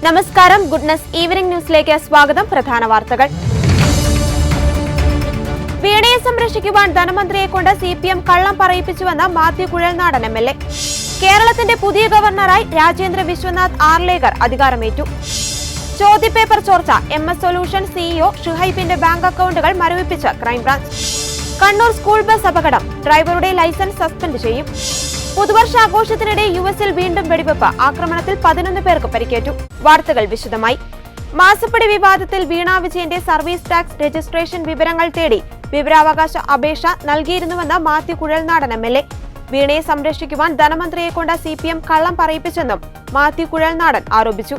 നമസ്കാരം, goodness evening ന്യൂസിലേക്ക് സ്വാഗതം. പ്രധാന വാർത്തകൾ. വീണയെ സംരക്ഷിക്കുവാൻ ധനമന്ത്രിയെ കൊണ്ട് CPM കള്ളം പറയിപ്പിച്ചുവെന്ന് മാത്യു കുഴൽനാടൻ MLA. കേരളത്തിന്റെ പുതിയ ഗവർണറായി രാജേന്ദ്ര വിശ്വനാഥ് ആർലേക്കർ അധികാരമേറ്റു. ചോദ്യപേപ്പർ ചോർച്ച. MS സൊല്യൂഷൻ CEO ഷുഹൈബിന്റെ ബാങ്ക് അക്കൗണ്ടുകൾ മരവിപ്പിച്ച് ക്രൈംബ്രാഞ്ച്. കണ്ണൂർ സ്കൂൾ ബസ് അപകടം. ഡ്രൈവറുടെ ലൈസൻസ് സസ്പെൻഡ് ചെയ്യും. പുതുവർഷാഘോഷത്തിനിടെ US-ൽ വീണ്ടും വെടിവെപ്പ്. ആക്രമണത്തിൽ 11 പേർക്ക് പരിക്കേറ്റു. വാർത്തകൾ വിശദമായി. മാസപ്പടി വിവാദത്തിൽ വീണ വിജയന്റെ സർവീസ് ടാക്സ് രജിസ്ട്രേഷൻ വിവരങ്ങൾ തേടി വിവരാവകാശ അപേക്ഷ നൽകിയിരുന്നുവെന്ന് മാത്യു കുഴൽനാടൻ MLA. വീണയെ സംരക്ഷിക്കുവാൻ ധനമന്ത്രിയെ കൊണ്ട് CPM കള്ളം പറയിപ്പിച്ചെന്നും മാത്യു കുഴൽനാടൻ ആരോപിച്ചു.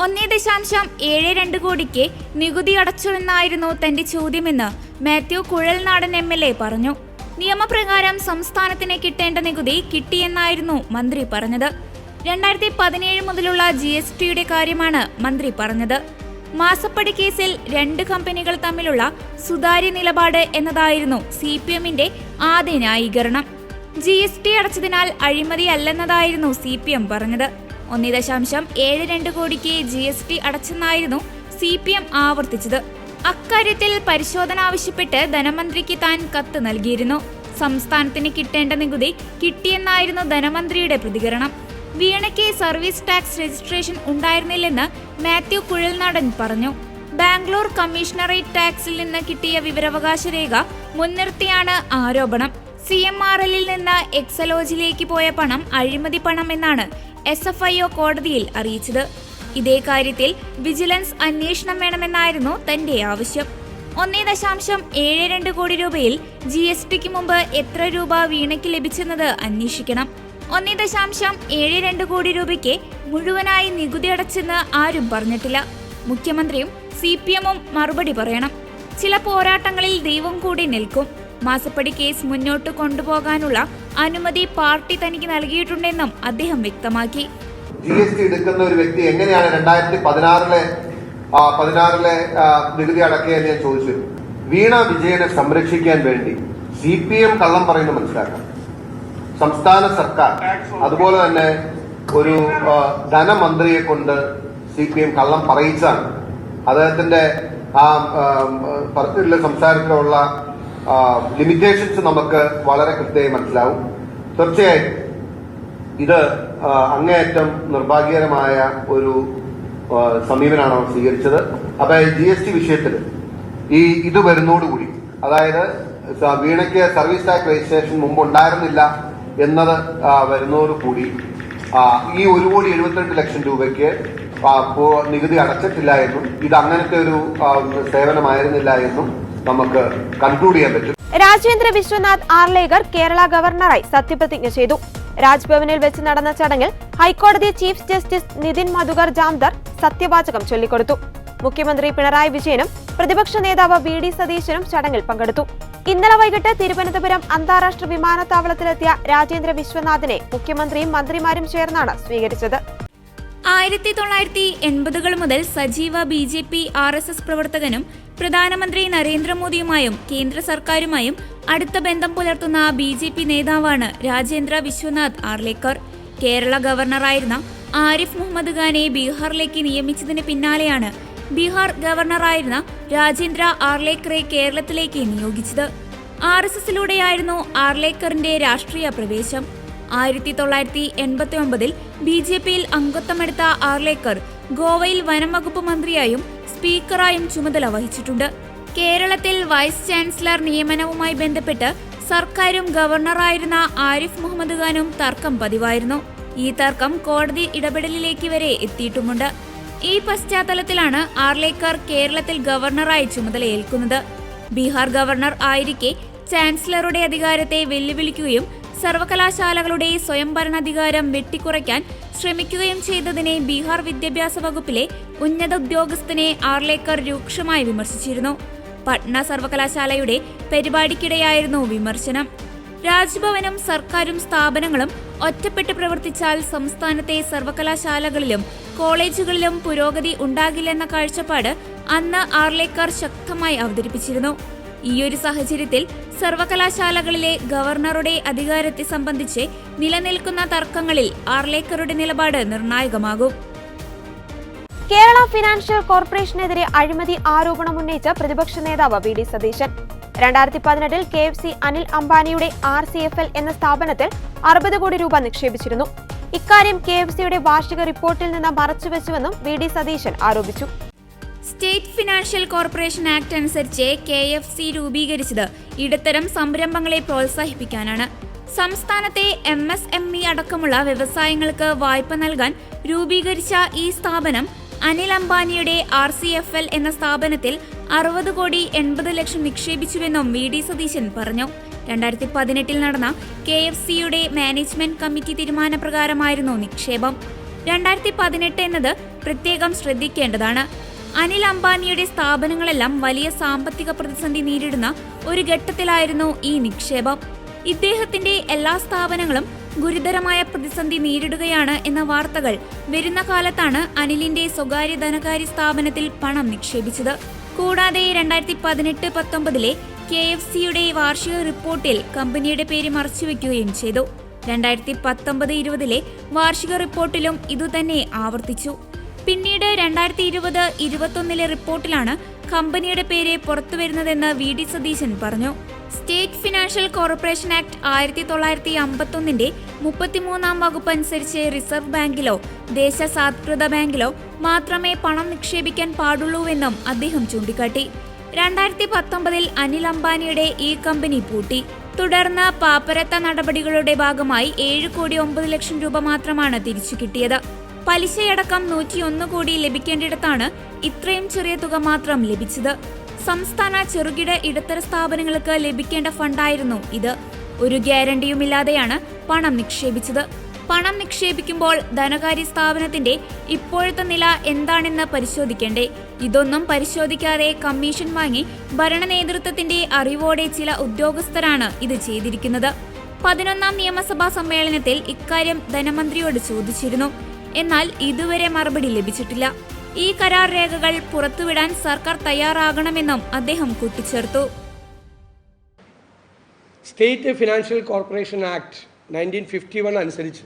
1.72 കോടിക്ക് നികുതി അടച്ചുവെന്നായിരുന്നു തന്റെ ചോദ്യമെന്ന് മാത്യു കുഴൽനാടൻ MLA പറഞ്ഞു. നിയമപ്രകാരം സംസ്ഥാനത്തിന് കിട്ടേണ്ട നികുതി കിട്ടിയെന്നായിരുന്നു മന്ത്രി പറഞ്ഞത്. 2017 മുതലുള്ള GSTയുടെ കാര്യമാണ് മന്ത്രി പറഞ്ഞത്. മാസപ്പടി കേസിൽ 2 കമ്പനികൾ തമ്മിലുള്ള സുതാര്യ നിലപാട് എന്നതായിരുന്നു CPMന്റെ ആദ്യ ന്യായീകരണം. GST അടച്ചതിനാൽ അഴിമതിയല്ലെന്നതായിരുന്നു CPM പറഞ്ഞത്. 1.72 കോടിക്ക് GST അടച്ചെന്നായിരുന്നു CPM ആവർത്തിച്ചത്. അക്കാര്യത്തിൽ പരിശോധന ആവശ്യപ്പെട്ട് ധനമന്ത്രിക്ക് താൻ കത്ത് നൽകിയിരുന്നു. സംസ്ഥാനത്തിന് കിട്ടേണ്ട നികുതി കിട്ടിയെന്നായിരുന്നു ധനമന്ത്രിയുടെ പ്രതികരണം. വീണയ്ക്ക് സർവീസ് ടാക്സ് രജിസ്ട്രേഷൻ ഉണ്ടായിരുന്നില്ലെന്ന് മാത്യു കുഴൽനാടൻ പറഞ്ഞു. ബാംഗ്ലൂർ കമ്മീഷണറേറ്റ് ടാക്സിൽ നിന്ന് കിട്ടിയ വിവരാവകാശ രേഖ മുൻനിർത്തിയാണ് ആരോപണം. CMRLൽ നിന്ന് എക്സലോജിലേക്ക് പോയ പണം അഴിമതി പണം എന്നാണ് SFIO കോടതിയിൽ അറിയിച്ചത്. ഇതേ കാര്യത്തിൽ വിജിലൻസ് അന്വേഷണം വേണമെന്നായിരുന്നു തന്റെ ആവശ്യം. 1.72 കോടി രൂപയിൽ GSTക്ക് മുമ്പ് എത്ര രൂപ വീണയ്ക്ക് ലഭിച്ചെന്നത് അന്വേഷിക്കണം. 1.72 കോടി രൂപയ്ക്ക് മുഴുവനായി നികുതി അടച്ചെന്ന് ആരും പറഞ്ഞിട്ടില്ല. മുഖ്യമന്ത്രിയും CPMഉം മറുപടി പറയണം. ചില പോരാട്ടങ്ങളിൽ ദൈവം കൂടി നിൽക്കും. മാസപ്പടി കേസ് മുന്നോട്ട് കൊണ്ടുപോകാനുള്ള അനുമതി പാർട്ടി തനിക്ക് നൽകിയിട്ടുണ്ടെന്നും അദ്ദേഹം വ്യക്തമാക്കി. GST എടുക്കുന്ന ഒരു വ്യക്തി എങ്ങനെയാണ് 2016 നികുതി അടക്കിയെന്ന് ഞാൻ ചോദിച്ചു. വീണ വിജയനെ സംരക്ഷിക്കാൻ വേണ്ടി CPM കള്ളം പറയുന്നത് മനസ്സിലാക്കാം. സംസ്ഥാന സർക്കാർ അതുപോലെ തന്നെ ഒരു ധനമന്ത്രിയെ കൊണ്ട് CPM കള്ളം പറയിച്ചാണ്. അദ്ദേഹത്തിന്റെ ആ പറഞ്ഞിട്ടുള്ള സംസാരത്തിലുള്ള ലിമിറ്റേഷൻസ് നമുക്ക് വളരെ കൃത്യമായി മനസ്സിലാവും. തീർച്ചയായും ഇത് അങ്ങേയറ്റം നിർഭാഗ്യകരമായ ഒരു സമീപനമാണ് അവർ സ്വീകരിച്ചത്. അപ്പൊ GST വിഷയത്തിൽ ഇത് വരുന്നതോടുകൂടി, അതായത് വീണയ്ക്ക് സർവീസ് ടാക്സ് രജിസ്ട്രേഷൻ മുമ്പ് ഉണ്ടായിരുന്നില്ല എന്നത് വരുന്നതോടുകൂടി ഈ 1,78,00,000 രൂപയ്ക്ക് നികുതി അടച്ചിട്ടില്ല എന്നും ഇത് അങ്ങനത്തെ ഒരു സേവനമായിരുന്നില്ല എന്നും നമുക്ക് കൺക്ലൂഡ് ചെയ്യാൻ പറ്റും. രാജേന്ദ്ര വിശ്വനാഥ് ആർലേക്കർ കേരള ഗവർണറായി സത്യപ്രതിജ്ഞ ചെയ്തു. രാജ്ഭവനിൽ വെച്ച് നടന്ന ചടങ്ങിൽ ഹൈക്കോടതി ചീഫ് ജസ്റ്റിസ് നിതിൻ മധുകർ ജാംദർ സത്യവാചകം ചൊല്ലിക്കൊടുത്തു. മുഖ്യമന്ത്രി പിണറായി വിജയനും പ്രതിപക്ഷ നേതാവ് VD സതീശനും ചടങ്ങിൽ പങ്കെടുത്തു. ഇന്നലെ വൈകിട്ട് തിരുവനന്തപുരം അന്താരാഷ്ട്ര വിമാനത്താവളത്തിലെത്തിയ രാജേന്ദ്ര വിശ്വനാഥിനെ മുഖ്യമന്ത്രിയും മന്ത്രിമാരും ചേർന്നാണ് സ്വീകരിച്ചത്. 1980 മുതൽ സജീവ BJP RSS പ്രവർത്തകനും പ്രധാനമന്ത്രി നരേന്ദ്രമോദിയുമായും കേന്ദ്ര സർക്കാരുമായും അടുത്ത ബന്ധം പുലർത്തുന്ന BJP നേതാവാണ് രാജേന്ദ്ര വിശ്വനാഥ് ആർലേക്കർ. കേരള ഗവർണറായിരുന്ന ആരിഫ് മുഹമ്മദ് ഖാനെ ബീഹാറിലേക്ക് നിയമിച്ചതിന് പിന്നാലെയാണ് ബീഹാർ ഗവർണറായിരുന്ന രാജേന്ദ്ര ആർലേക്കറെ കേരളത്തിലേക്ക് നിയോഗിച്ചത്. RSSലൂടെയായിരുന്നു ആർലേക്കറിന്റെ രാഷ്ട്രീയ പ്രവേശം. 1989 BJPയിൽ അംഗത്വമെടുത്ത ആർലേക്കർ ഗോവയിൽ വനം വകുപ്പ് മന്ത്രിയായും സ്പീക്കറായും ചുമതല വഹിച്ചിട്ടുണ്ട്. കേരളത്തിൽ വൈസ് ചാൻസലർ നിയമനവുമായി ബന്ധപ്പെട്ട് സർക്കാരും ഗവർണറായിരുന്ന ആരിഫ് മുഹമ്മദ് ഖാനും തർക്കം പതിവായിരുന്നു. ഈ തർക്കം കോടതി ഇടപെടലിലേക്ക് വരെ എത്തിയിട്ടുമുണ്ട്. ഈ പശ്ചാത്തലത്തിലാണ് ആർലേക്കർ കേരളത്തിൽ ഗവർണറായി ചുമതലയേൽക്കുന്നത്. ബീഹാർ ഗവർണർ ആയിരിക്കെ ചാൻസലറുടെ അധികാരത്തെ വെല്ലുവിളിക്കുകയും സർവകലാശാലകളുടെ സ്വയംഭരണാധികാരം വെട്ടിക്കുറയ്ക്കാൻ ശ്രമിക്കുകയും ചെയ്തതിനെ ബീഹാർ വിദ്യാഭ്യാസ വകുപ്പിലെ ഉന്നത ഉദ്യോഗസ്ഥനെ ആർലേക്കർ രൂക്ഷമായി വിമർശിച്ചിരുന്നു. പട്ന സർവകലാശാലയുടെ പരിപാടിക്കിടെയായിരുന്നു വിമർശനം. രാജ്ഭവനും സർക്കാരും സ്ഥാപനങ്ങളും ഒറ്റപ്പെട്ട് പ്രവർത്തിച്ചാൽ സംസ്ഥാനത്തെ സർവകലാശാലകളിലും കോളേജുകളിലും പുരോഗതി ഉണ്ടാകില്ലെന്ന കാഴ്ചപ്പാട് അന്ന് ആർലേക്കർ ശക്തമായി അവതരിപ്പിച്ചിരുന്നു. ഈയൊരു സാഹചര്യത്തിൽ സർവകലാശാലകളിലെ ഗവർണറുടെ അധികാരത്തെ സംബന്ധിച്ച് നിലനിൽക്കുന്ന തർക്കങ്ങളിൽ ആർലേക്കറുടെ നിലപാട് നിർണായകമാകും. കേരള ഫിനാൻഷ്യൽ കോർപ്പറേഷനെതിരെ അഴിമതി ആരോപണം ഉന്നയിച്ച പ്രതിപക്ഷ നേതാവ് V D Satheesan 2018 KFC Anil അംബാനിയുടെ RCFL എന്ന സ്ഥാപനത്തിൽ 60 കോടി രൂപ നിക്ഷേപിച്ചിരുന്നു. ഇക്കാര്യം KFCയുടെ വാർഷിക റിപ്പോർട്ടിൽ നിന്ന് മറച്ചുവെച്ചുവെന്നും വി ഡി സതീശൻ ആരോപിച്ചു. സ്റ്റേറ്റ് ഫിനാൻഷ്യൽ കോർപ്പറേഷൻ ആക്ട് അനുസരിച്ച് KFC രൂപീകരിച്ചത് ഇടത്തരം സംരംഭങ്ങളെ പ്രോത്സാഹിപ്പിക്കാനാണ്. സംസ്ഥാനത്തെ MSME അടക്കമുള്ള വ്യവസായങ്ങൾക്ക് വായ്പ നൽകാൻ രൂപീകരിച്ച ഈ സ്ഥാപനം അനിൽ അംബാനിയുടെ RCFL എന്ന സ്ഥാപനത്തിൽ 60 കോടി 80 ലക്ഷം നിക്ഷേപിച്ചുവെന്നും വി ഡി സതീശൻ പറഞ്ഞു. 2018 നടന്ന KFCയുടെ മാനേജ്മെന്റ് കമ്മിറ്റി തീരുമാനപ്രകാരമായിരുന്നു നിക്ഷേപം. 2018 എന്നത് പ്രത്യേകം ശ്രദ്ധിക്കേണ്ടതാണ്. അനിൽ അംബാനിയുടെ സ്ഥാപനങ്ങളെല്ലാം വലിയ സാമ്പത്തിക പ്രതിസന്ധി നേരിടുന്ന ഒരു ഘട്ടത്തിലായിരുന്നു ഈ നിക്ഷേപം. ഇദ്ദേഹത്തിന്റെ എല്ലാ സ്ഥാപനങ്ങളും ഗുരുതരമായ പ്രതിസന്ധി നേരിടുകയാണ് എന്ന വാർത്തകൾ വരുന്ന കാലത്താണ് അനിലിന്റെ സ്വകാര്യ ധനകാര്യ സ്ഥാപനത്തിൽ പണം നിക്ഷേപിച്ചത്. കൂടാതെ 2018-19 KFCയുടെ വാർഷിക റിപ്പോർട്ടിൽ കമ്പനിയുടെ പേര് മറച്ചുവെക്കുകയും ചെയ്തു. 2019-20 വാർഷിക റിപ്പോർട്ടിലും ഇതുതന്നെ ആവർത്തിച്ചു. പിന്നീട് 2020-21 റിപ്പോർട്ടിലാണ് കമ്പനിയുടെ പേര് പുറത്തുവരുന്നതെന്ന് വി ഡി സതീശൻ പറഞ്ഞു. സ്റ്റേറ്റ് ഫിനാൻഷ്യൽ കോർപ്പറേഷൻ ആക്ട് 1951 33-ാം വകുപ്പ് അനുസരിച്ച് റിസർവ് ബാങ്കിലോ ദേശസാത്കൃത ബാങ്കിലോ മാത്രമേ പണം നിക്ഷേപിക്കാൻ പാടുള്ളൂവെന്നും അദ്ദേഹം ചൂണ്ടിക്കാട്ടി. 2019 അനിൽ അംബാനിയുടെ ഈ കമ്പനി പൂട്ടി. തുടർന്ന് പാപ്പരത്ത നടപടികളുടെ ഭാഗമായി 7 കോടി 9 ലക്ഷം രൂപ മാത്രമാണ് തിരിച്ചു കിട്ടിയത്. പലിശയടക്കം 101 കോടി ലഭിക്കേണ്ടിടത്താണ് ഇത്രയും ചെറിയ തുക മാത്രം ലഭിച്ചത്. സംസ്ഥാന ചെറുകിട ഇടത്തര സ്ഥാപനങ്ങൾക്ക് ലഭിക്കേണ്ട ഫണ്ടായിരുന്നു ഇത്. ഒരു ഗ്യാരണ്ടിയുമില്ലാതെയാണ് പണം നിക്ഷേപിച്ചത്. പണം നിക്ഷേപിക്കുമ്പോൾ ധനകാര്യ സ്ഥാപനത്തിന്റെ ഇപ്പോഴത്തെ നില എന്താണെന്ന് പരിശോധിക്കേണ്ടേ? ഇതൊന്നും പരിശോധിക്കാതെ കമ്മീഷൻ വാങ്ങി ഭരണ നേതൃത്വത്തിന്റെ അറിവോടെ ചില ഉദ്യോഗസ്ഥരാണ് ഇത് ചെയ്തിരിക്കുന്നത്. 11ാം നിയമസഭാ സമ്മേളനത്തിൽ ഇക്കാര്യം ധനമന്ത്രിയോട് ചോദിച്ചിരുന്നു. എന്നാൽ ഇതുവരെ മറുപടി ലഭിച്ചിട്ടില്ല. ഈ കരാർ രേഖകൾ പുറത്തുവിടാൻ സർക്കാർ തയ്യാറാകണമെന്നും അദ്ദേഹം കൂട്ടിച്ചേർത്തു. സ്റ്റേറ്റ് ഫിനാൻഷ്യൽ കോർപ്പറേഷൻ ആക്ട് 1951 അനുസരിച്ച്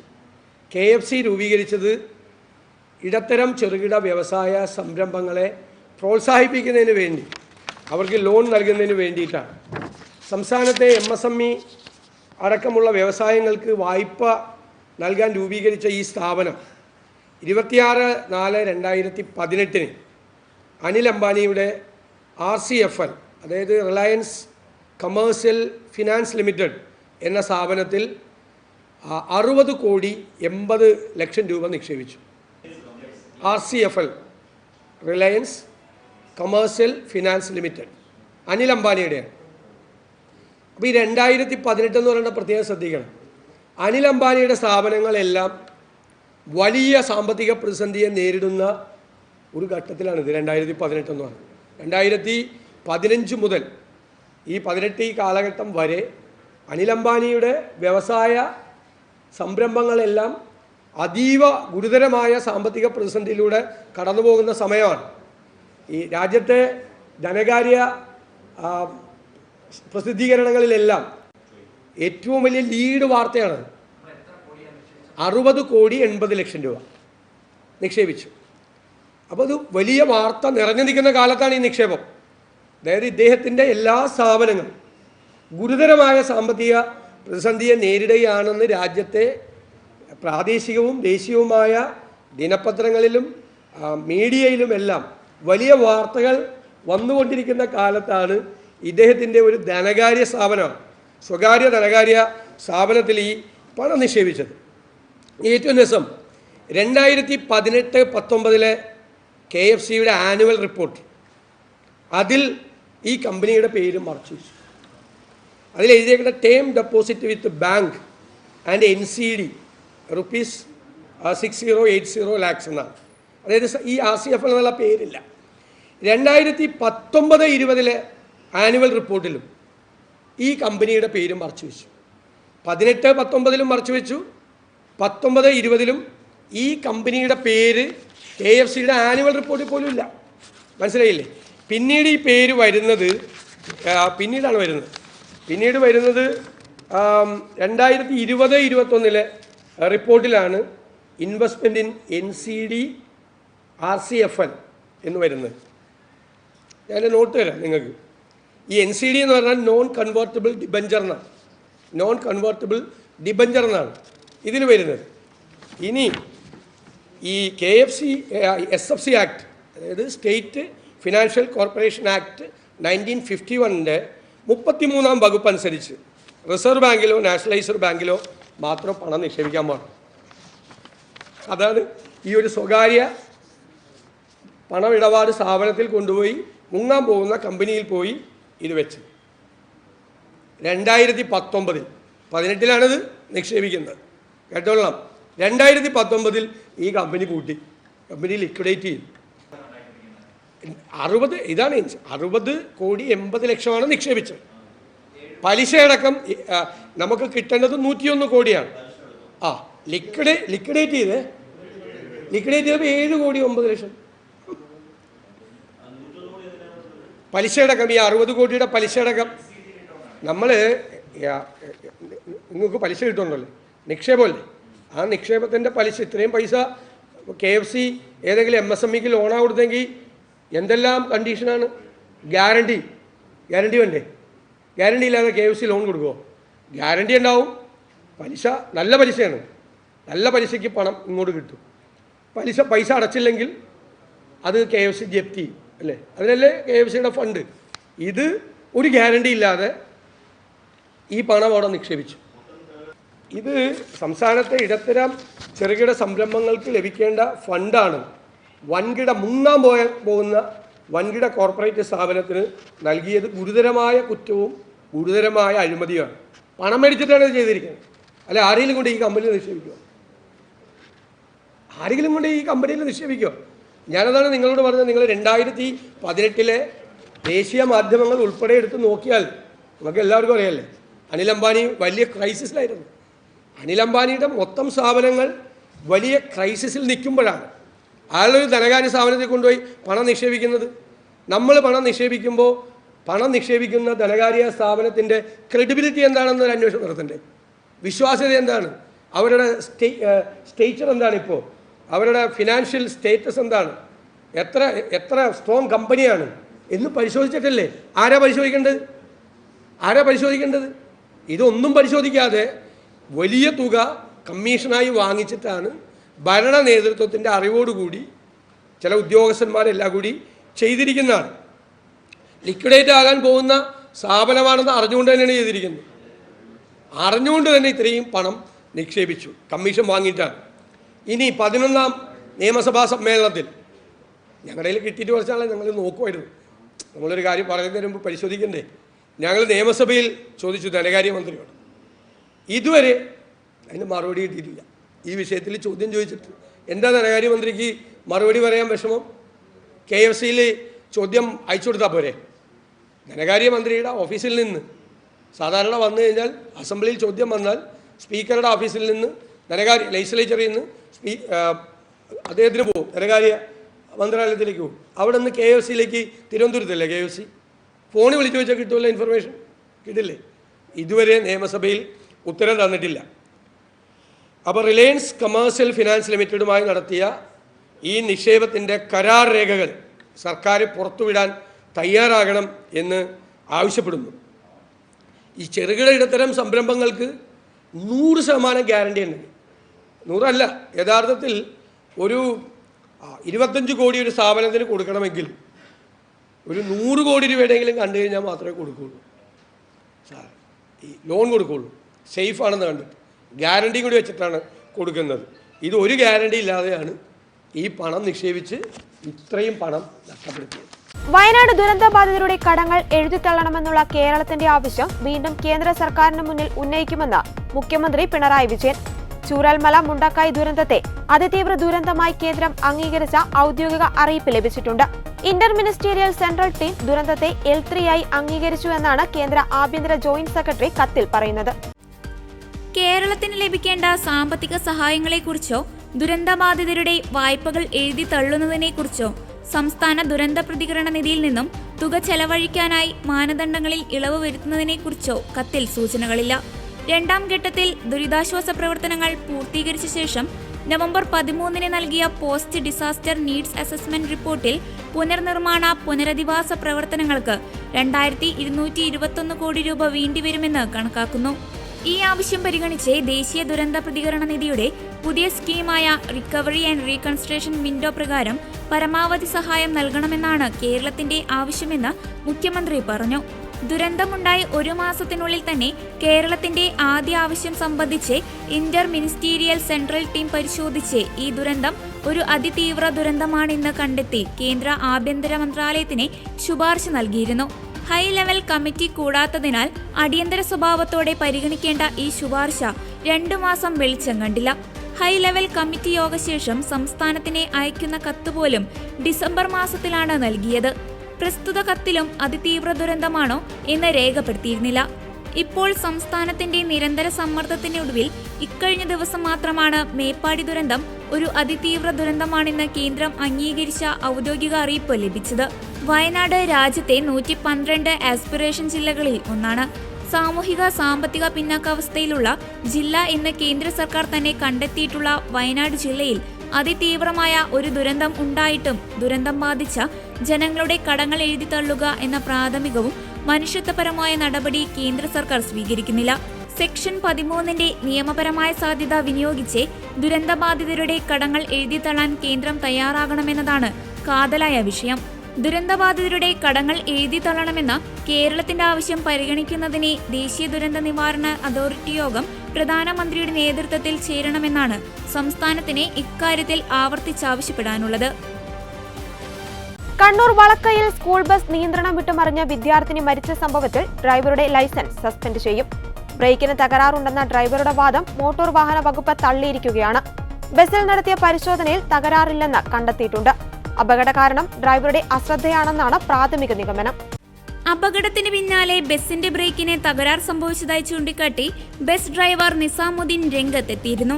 KFC രൂപീകരിച്ചത് ഇടത്തരം ചെറുകിട വ്യവസായ സംരംഭങ്ങളെ പ്രോത്സാഹിപ്പിക്കുന്നതിന് വേണ്ടി, അവർക്ക് ലോൺ നൽകുന്നതിന് വേണ്ടിയിട്ടാണ്. സംസ്ഥാനത്തെ MSME അടക്കമുള്ള വ്യവസായങ്ങൾക്ക് വായ്പ നൽകാൻ രൂപീകരിച്ച ഈ സ്ഥാപനം 26/4/2018 അനിൽ അംബാനിയുടെ RCFL, അതായത് റിലയൻസ് കമേഴ്സ്യൽ ഫിനാൻസ് ലിമിറ്റഡ് എന്ന സ്ഥാപനത്തിൽ 60 കോടി 80 ലക്ഷം രൂപ നിക്ഷേപിച്ചു. RCFL, Reliance commercial finance limited, Anil അംബാനിയുടെയാണ്. അപ്പോൾ ഈ 2018 എന്ന് പറയുന്ന പ്രത്യേകം ശ്രദ്ധിക്കണം. അനിൽ അംബാനിയുടെ സ്ഥാപനങ്ങളെല്ലാം വലിയ സാമ്പത്തിക പ്രതിസന്ധിയെ നേരിടുന്ന ഒരു ഘട്ടത്തിലാണിത്. 2018 എന്ന് പറഞ്ഞത് 2015 മുതൽ ഈ 18 കാലഘട്ടം വരെ അനിൽ അംബാനിയുടെ വ്യവസായ സംരംഭങ്ങളെല്ലാം അതീവ ഗുരുതരമായ സാമ്പത്തിക പ്രതിസന്ധിയിലൂടെ കടന്നു പോകുന്ന സമയമാണ്. ഈ രാജ്യത്തെ ധനകാര്യ പ്രസിദ്ധീകരണങ്ങളിലെല്ലാം ഏറ്റവും വലിയ ലീഡ് വാർത്തയാണ്. 60 കോടി 80 ലക്ഷം രൂപ നിക്ഷേപിച്ചു. അപ്പോൾ അത് വലിയ വാർത്ത നിറഞ്ഞു നിൽക്കുന്ന കാലത്താണ് ഈ നിക്ഷേപം. അതായത് ഇദ്ദേഹത്തിൻ്റെ എല്ലാ സ്ഥാപനങ്ങളും ഗുരുതരമായ സാമ്പത്തിക പ്രതിസന്ധിയെ നേരിടുകയാണെന്ന് രാജ്യത്തെ പ്രാദേശികവും ദേശീയവുമായ ദിനപത്രങ്ങളിലും മീഡിയയിലുമെല്ലാം വലിയ വാർത്തകൾ വന്നുകൊണ്ടിരിക്കുന്ന കാലത്താണ് ഇദ്ദേഹത്തിൻ്റെ ഒരു ധനകാര്യ സ്ഥാപനമാണ്, സ്വകാര്യ ധനകാര്യ സ്ഥാപനത്തിൽ ഈ പണം നിക്ഷേപിച്ചത്. ഏറ്റവും രസം 2018-19 KFCയുടെ ആനുവൽ റിപ്പോർട്ട്, അതിൽ ഈ കമ്പനിയുടെ പേര് മറച്ചു വെച്ചു. അതിൽ എഴുതിയേക്കുന്ന term deposit with bank and NCD ₹6080 lakhs എന്നാണ്. അതായത് ഈ RCFL എന്നുള്ള പേരില്ല. 2019-20 ആനുവൽ റിപ്പോർട്ടിലും ഈ കമ്പനിയുടെ പേര് മറച്ചു വെച്ചു. 18-19 മറച്ചു വെച്ചു, 19-20 ഈ കമ്പനിയുടെ പേര് KFCയുടെ ആനുവൽ റിപ്പോർട്ടിൽ പോലും ഇല്ല. മനസ്സിലായില്ലേ? പിന്നീട് ഈ പേര് വരുന്നത് പിന്നീട് വരുന്നത് 2020-21 റിപ്പോർട്ടിലാണ് ഇൻവെസ്റ്റ്മെൻറ്റ് ഇൻ NCD RCFL എന്ന് വരുന്നത്. ഞാൻ നോട്ട് തരാം നിങ്ങൾക്ക്. ഈ NCD എന്ന് പറഞ്ഞാൽ നോൺ കൺവേർട്ടിബിൾ ഡിബഞ്ചർ എന്നാണ്. നോൺ കൺവേർട്ടിബിൾ ഡിബഞ്ചർ എന്നാണ് ഇതിൽ വരുന്നത്. ഇനി ഈ SFC ആക്ട്, അതായത് സ്റ്റേറ്റ് ഫിനാൻഷ്യൽ കോർപ്പറേഷൻ ആക്ട് 1951 33-ാം വകുപ്പ് അനുസരിച്ച് റിസർവ് ബാങ്കിലോ നാഷണലൈസ്ഡ് ബാങ്കിലോ മാത്രം പണം നിക്ഷേപിക്കാൻ പാടും. അതാണ് ഈ ഒരു സ്വകാര്യ പണമിടപാട് സ്ഥാപനത്തിൽ കൊണ്ടുപോയി മുങ്ങാൻ പോകുന്ന കമ്പനിയിൽ പോയി ഇത് വെച്ച് 2019 18-ലാണിത് നിക്ഷേപിക്കുന്നത്. കേട്ടോളാം. 2019 ഈ കമ്പനി പൂട്ടി, കമ്പനി ലിക്വിഡേറ്റ് ചെയ്തു. 60 കോടി 80 ലക്ഷമാണ് നിക്ഷേപിച്ചത്. പലിശയടക്കം നമുക്ക് കിട്ടേണ്ടത് 101 കോടിയാണ്. ലിക്വിഡേറ്റ് ചെയ്തപ്പോൾ 7 കോടി 9 ലക്ഷം പലിശയടക്കം. ഈ 60 കോടിയുടെ പലിശയടക്കം നമ്മൾ നിങ്ങൾക്ക് പലിശ കിട്ടുന്നുണ്ടല്ലോ, നിക്ഷേപമല്ലേ, ആ നിക്ഷേപത്തിൻ്റെ പലിശ ഇത്രയും പൈസ KFC ഏതെങ്കിലും MSMEക്ക് ലോണാ കൊടുത്തെങ്കിൽ എന്തെല്ലാം കണ്ടീഷനാണ്. ഗ്യാരണ്ടി വേണ്ടേ? ഗ്യാരണ്ടി ഇല്ലാതെ KFC ലോൺ കൊടുക്കുമോ? ഗ്യാരണ്ടി ഉണ്ടാവും. പലിശ നല്ല പലിശയാണ്, നല്ല പലിശയ്ക്ക് പണം ഇങ്ങോട്ട് കിട്ടും. പൈസ അടച്ചില്ലെങ്കിൽ അത് KFC ജപ്തി അല്ലേ, അതിനല്ലേ KFCയുടെ ഫണ്ട്. ഇത് ഒരു ഗ്യാരണ്ടി ഇല്ലാതെ ഈ പണം അവിടെ നിക്ഷേപിച്ചു. ഇത് സംസ്ഥാനത്തെ ഇടത്തരം ചെറുകിട സംരംഭങ്ങൾക്ക് ലഭിക്കേണ്ട ഫണ്ടാണ്. മുങ്ങാൻ പോകുന്ന വൻകിട കോർപ്പറേറ്റ് സ്ഥാപനത്തിന് നൽകിയത് ഗുരുതരമായ കുറ്റവും ഗുരുതരമായ അഴിമതിയാണ്. പണം മേടിച്ചിട്ടാണ് ഇത് ചെയ്തിരിക്കുന്നത്. അല്ലെ ആരെങ്കിലും കൊണ്ട് ഈ കമ്പനിയിൽ നിക്ഷേപിക്കുക? ആരെങ്കിലും കൊണ്ട് ഈ കമ്പനിയിൽ നിക്ഷേപിക്കുക? ഞാനതാണ് നിങ്ങളോട് പറഞ്ഞത്. നിങ്ങൾ 2018 ദേശീയ മാധ്യമങ്ങൾ ഉൾപ്പെടെ എടുത്ത് നോക്കിയാൽ നമുക്ക് എല്ലാവർക്കും അറിയാമല്ലേ, അനിൽ അംബാനി വലിയ ക്രൈസിസിലായിരുന്നു. അനിൽ അംബാനിയുടെ മൊത്തം സ്ഥാപനങ്ങൾ വലിയ ക്രൈസിസിൽ നിൽക്കുമ്പോഴാണ് അയാളൊരു ധനകാര്യ സ്ഥാപനത്തിൽ കൊണ്ടുപോയി പണം നിക്ഷേപിക്കുന്നത്. നമ്മൾ പണം നിക്ഷേപിക്കുമ്പോൾ പണം നിക്ഷേപിക്കുന്ന ധനകാര്യ സ്ഥാപനത്തിൻ്റെ ക്രെഡിബിലിറ്റി എന്താണെന്നൊരു അന്വേഷണം നടത്തണ്ടേ? വിശ്വാസ്യത എന്താണ്? അവരുടെ സ്റ്റേച്ചർ എന്താണ്? ഇപ്പോൾ അവരുടെ ഫിനാൻഷ്യൽ സ്റ്റേറ്റസ് എന്താണ്? എത്ര സ്ട്രോങ് കമ്പനിയാണ് എന്ന് പരിശോധിച്ചിട്ടല്ലേ? ആരാ പരിശോധിക്കേണ്ടത്? ഇതൊന്നും പരിശോധിക്കാതെ വലിയ തുക കമ്മീഷനായി വാങ്ങിച്ചിട്ടാണ് ഭരണ നേതൃത്വത്തിൻ്റെ അറിവോടുകൂടി ചില ഉദ്യോഗസ്ഥന്മാരെല്ലാം കൂടി ചെയ്തിരിക്കുന്നതാണ്. ലിക്വിഡേറ്റ് ആകാൻ പോകുന്ന സ്ഥാപനമാണെന്ന് അറിഞ്ഞുകൊണ്ട് തന്നെയാണ് ചെയ്തിരിക്കുന്നത്. അറിഞ്ഞുകൊണ്ട് തന്നെ ഇത്രയും പണം നിക്ഷേപിച്ചു, കമ്മീഷൻ വാങ്ങിയിട്ടാണ്. ഇനി 11-ാം നിയമസഭാ സമ്മേളനത്തിൽ ഞങ്ങളുടെ കയ്യിൽ കിട്ടിയിട്ട് കുറച്ചാളെ ഞങ്ങൾ നോക്കുമായിരുന്നു. നമ്മളൊരു കാര്യം പറയുന്നതിന് മുമ്പ് പരിശോധിക്കണ്ടേ? ഞങ്ങൾ നിയമസഭയിൽ ചോദിച്ചു ധനകാര്യമന്ത്രിയോട്. ഇതുവരെ അതിന് മറുപടി കിട്ടിയിട്ടില്ല. ഈ വിഷയത്തിൽ ചോദ്യം ചോദിച്ചിട്ട് എന്താ ധനകാര്യമന്ത്രിക്ക് മറുപടി പറയാൻ വിഷമം? KFCയിൽ ചോദ്യം അയച്ചു കൊടുത്താൽ പോരെ? ധനകാര്യമന്ത്രിയുടെ ഓഫീസിൽ നിന്ന് സാധാരണ വന്നു കഴിഞ്ഞാൽ അസംബ്ലിയിൽ ചോദ്യം വന്നാൽ സ്പീക്കറുടെ ഓഫീസിൽ നിന്ന് ലെജിസ്ലേച്ചറിൽ നിന്ന് അദ്ദേഹത്തിന് പോകും, ധനകാര്യ മന്ത്രാലയത്തിലേക്ക് പോകും. അവിടെ നിന്ന് KFCയിലേക്ക് തിരുവനന്തപുരത്തല്ലേ KFC, ഫോണിൽ വിളിച്ചു വെച്ചാൽ കിട്ടുമല്ലോ, ഇൻഫർമേഷൻ കിട്ടില്ലേ? ഇതുവരെ നിയമസഭയിൽ ഉത്തരം തന്നിട്ടില്ല. അപ്പോൾ റിലയൻസ് കമേഴ്സ്യൽ ഫിനാൻസ് ലിമിറ്റഡുമായി നടത്തിയ ഈ നിക്ഷേപത്തിൻ്റെ കരാർ രേഖകൾ സർക്കാർ പുറത്തുവിടാൻ തയ്യാറാകണം എന്ന് ആവശ്യപ്പെടുന്നു. ഈ ചെറുകിട ഇടത്തരം സംരംഭങ്ങൾക്ക് 100% ഗ്യാരണ്ടി ഉണ്ട്. 100 യഥാർത്ഥത്തിൽ ഒരു 25 കോടി ഒരു സ്ഥാപനത്തിന് കൊടുക്കണമെങ്കിൽ ഒരു 100 കോടി രൂപയുടെയെങ്കിലും കണ്ടു കഴിഞ്ഞാൽ മാത്രമേ കൊടുക്കുകയുള്ളൂ. ഈ ലോൺ കൊടുക്കുകയുള്ളൂ, സേഫ് ആണെന്ന് കണ്ടിട്ട് ഗ്യാരണ്ടിയും കൂടി വെച്ചിട്ടാണ് കൊടുക്കുന്നത്. ഇത് ഒരു ഗ്യാരണ്ടി ഇല്ലാതെയാണ് ഈ പണം നിക്ഷേപിച്ച് ഇത്രയും പണം നഷ്ടപ്പെടുത്തിയത്. വയനാട് ദുരന്തബാധിതരുടെ കടങ്ങൾ എഴുതിത്തള്ളണമെന്നുള്ള കേരളത്തിന്റെ ആവശ്യം വീണ്ടും കേന്ദ്ര സർക്കാരിന് മുന്നിൽ ഉന്നയിക്കുമെന്ന് മുഖ്യമന്ത്രി പിണറായി വിജയൻ. ചൂരൽമല മുണ്ടക്കായ് ദുരന്തത്തെ അതിതീവ്ര ദുരന്തമായി കേന്ദ്രം അംഗീകരിച്ച ഔദ്യോഗിക അറിയിപ്പ് ലഭിച്ചിട്ടുണ്ട്. ഇന്റർ മിനിസ്റ്റീരിയൽ സെൻട്രൽ ടീം ദുരന്തത്തെ L3 ആയി അംഗീകരിച്ചു എന്നാണ് കേന്ദ്ര ആഭ്യന്തര ജോയിന്റ് സെക്രട്ടറി കത്തിൽ പറയുന്നത്. കേരളത്തിന് ലഭിക്കേണ്ട സാമ്പത്തിക സഹായങ്ങളെക്കുറിച്ചോ ദുരന്തബാധിതരുടെ വായ്പകൾ എഴുതി തള്ളുന്നതിനെക്കുറിച്ചോ സംസ്ഥാന ദുരന്ത പ്രതികരണ നിധിയിൽ നിന്നും തുക ചെലവഴിക്കാനായി മാനദണ്ഡങ്ങളിൽ ഇളവ് വരുത്തുന്നതിനെക്കുറിച്ചോ കത്തിൽ സൂചനകളില്ല. 2ാം ഘട്ടത്തിൽ ദുരിതാശ്വാസ പ്രവർത്തനങ്ങൾ പൂർത്തീകരിച്ച ശേഷം നവംബർ 13 നൽകിയ പോസ്റ്റ് ഡിസാസ്റ്റർ നീഡ്സ് അസസ്മെന്റ് റിപ്പോർട്ടിൽ പുനർനിർമ്മാണ പുനരധിവാസ പ്രവർത്തനങ്ങൾക്ക് 2221 കോടി രൂപ വേണ്ടിവരുമെന്ന് കണക്കാക്കുന്നു. ഈ ആവശ്യം പരിഗണിച്ച് ദേശീയ ദുരന്ത പ്രതികരണ നിധിയുടെ പുതിയ സ്കീമായ റിക്കവറി ആൻഡ് റീകൺസ്ട്രക്ഷൻ വിൻഡോ പ്രകാരം പരമാവധി സഹായം നൽകണമെന്നാണ് കേരളത്തിന്റെ ആവശ്യമെന്ന് മുഖ്യമന്ത്രി പറഞ്ഞു. ദുരന്തമുണ്ടായി 1 മാസത്തിനുള്ളിൽ തന്നെ കേരളത്തിന്റെ ആദ്യ ആവശ്യം സംബന്ധിച്ച് ഇന്റർ മിനിസ്റ്റീരിയൽ സെൻട്രൽ ടീം പരിശോധിച്ച് ഈ ദുരന്തം ഒരു അതിതീവ്ര ദുരന്തമാണെന്ന് കണ്ടെത്തി കേന്ദ്ര ആഭ്യന്തര മന്ത്രാലയത്തിന് ശുപാർശ നൽകിയിരുന്നു. ഹൈ ലെവൽ കമ്മിറ്റി കൂടാത്തതിനാൽ അടിയന്തര സ്വഭാവത്തോടെ പരിഗണിക്കേണ്ട ഈ ശുപാർശ 2 മാസം വെളിച്ചം കണ്ടില്ല. ഹൈ ലെവൽ കമ്മിറ്റി യോഗശേഷം സംസ്ഥാനത്തിന് അയക്കുന്ന കത്തുപോലും ഡിസംബർ മാസത്തിലാണ് നൽകിയത്. പ്രസ്തുത കത്തിലും അതിതീവ്ര ദുരന്തമാണോ എന്ന് രേഖപ്പെടുത്തിയിരുന്നില്ല. ഇപ്പോൾ സംസ്ഥാനത്തിന്റെ നിരന്തര സമ്മർദ്ദത്തിനൊടുവിൽ ഇക്കഴിഞ്ഞ ദിവസം മാത്രമാണ് മേപ്പാടി ദുരന്തം ഒരു അതിതീവ്ര ദുരന്തമാണെന്ന് കേന്ദ്രം അംഗീകരിച്ച ഔദ്യോഗിക അറിയിപ്പ് ലഭിച്ചത്. വയനാട് രാജ്യത്തെ 112 ആസ്പിറേഷൻ ജില്ലകളിൽ ഒന്നാണ്. സാമൂഹിക സാമ്പത്തിക പിന്നാക്കാവസ്ഥയിലുള്ള ജില്ല എന്ന് കേന്ദ്ര സർക്കാർ തന്നെ കണ്ടെത്തിയിട്ടുള്ള വയനാട് ജില്ലയിൽ അതിതീവ്രമായ ഒരു ദുരന്തം ഉണ്ടായിട്ടും ദുരന്തം ബാധിച്ച ജനങ്ങളുടെ കടങ്ങൾ എഴുതിത്തള്ളുക എന്ന പ്രാഥമികവും മനുഷ്യത്വപരമായ നടപടി കേന്ദ്ര സർക്കാർ സ്വീകരിക്കുന്നില്ല. സെക്ഷൻ 13 നിയമപരമായ സാധ്യത വിനിയോഗിച്ച് ദുരന്തബാധിതരുടെ കടങ്ങൾ എഴുതിത്തള്ളാൻ കേന്ദ്രം തയ്യാറാകണമെന്നതാണ് കാതലായ വിഷയം. ദുരന്തബാധിതരുടെ കടങ്ങൾ എഴുതിത്തള്ളണമെന്ന കേരളത്തിന്റെ ആവശ്യം പരിഗണിക്കുന്നതിന് ദേശീയ ദുരന്ത നിവാരണ അതോറിറ്റി യോഗം പ്രധാനമന്ത്രിയുടെ നേതൃത്വത്തിൽ ചേരണമെന്നാണ് സംസ്ഥാനത്തിന് ഇക്കാര്യത്തിൽ ആവർത്തിച്ചാവശ്യപ്പെടാനുള്ളത്. കണ്ണൂർ വളക്കയിൽ സ്കൂൾ ബസ് നിയന്ത്രണം വിട്ടുമറിഞ്ഞ വിദ്യാർത്ഥിനി മരിച്ച സംഭവത്തിൽ ഡ്രൈവറുടെ ലൈസൻസ് സസ്പെൻഡ് ചെയ്യും. ബ്രേക്കിന് തകരാറുണ്ടെന്ന ഡ്രൈവറുടെ വാദം മോട്ടോർ വാഹന വകുപ്പ് തള്ളിയിരിക്കുകയാണ്. ബസിൽ നടത്തിയ പരിശോധനയിൽ തകരാറില്ലെന്ന് കണ്ടെത്തിയിട്ടുണ്ട്. അപകട കാരണം ഡ്രൈവറുടെ അശ്രദ്ധയാണെന്നാണ് പ്രാഥമിക നിഗമനം. അപകടത്തിന് പിന്നാലെ ബസിന്റെ ബ്രേക്കിന് തകരാർ സംഭവിച്ചതായി ചൂണ്ടിക്കാട്ടി ബസ് ഡ്രൈവർ നിസാമുദ്ദീൻ രംഗത്തെത്തിയിരുന്നു.